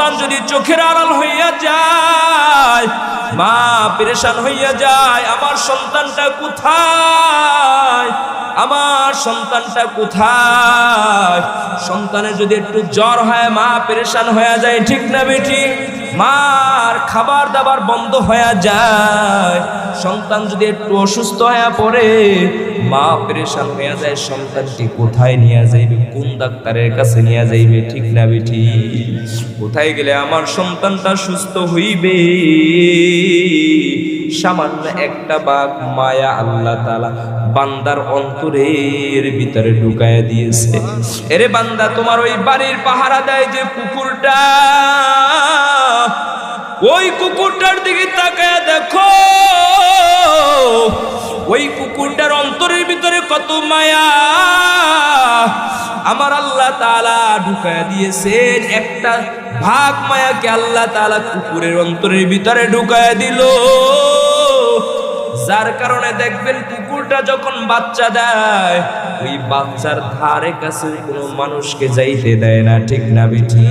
সন্তান যদি চোখের আড়াল হইয়া যায়, মা পেরেশান হইয়া যায়, আমার সন্তানটা কোথায়, আমার সন্তানটা কোথায়। সন্তানের যদি একটু জ্বর হয় মা পেরেশান হয়ে যায়, ঠিক না বেটি? মার খাবার দাবার বন্ধ হয়ে যায়। সন্তান যদি একটু অসুস্থ হয়ে পড়ে মা পেরেশান হয়ে যায়, সন্তানটি কোথায় নিয়ে যাইবে, কোন ডাক্তারের কাছে নিয়ে যাইবে, ঠিক না বেটি? কোথায় গেলে আমার সন্তানটা সুস্থ হইবে? সামান্য একটা বাক মায়া আল্লাহ তাআলা বান্দার অন্তরের ভিতরে ঢুকায়া দিয়েছে। এরে বান্দা, তোমার ওই বাড়ির পাহারা দেয় যে কুকুরটা, ওই কুকুরটার দিকে তাকায় দেখো, ওই কুকুরটার অন্তরের ভিতরে কত মায়া আমার আল্লাহ তাআলা ঢুকায়া দিয়েছেন। একটা ভাগ মায়াকে আল্লাহ তাআলা কুকুরের অন্তরের ভিতরে ঢুকায়া দিল, যার কারণে দেখবেন কুকুরটা যখন বাচ্চা দেয় ওই বাচ্চার ধারে কাছে কোনো মানুষকে যাইতে দেয় না, ঠিক না বেটি?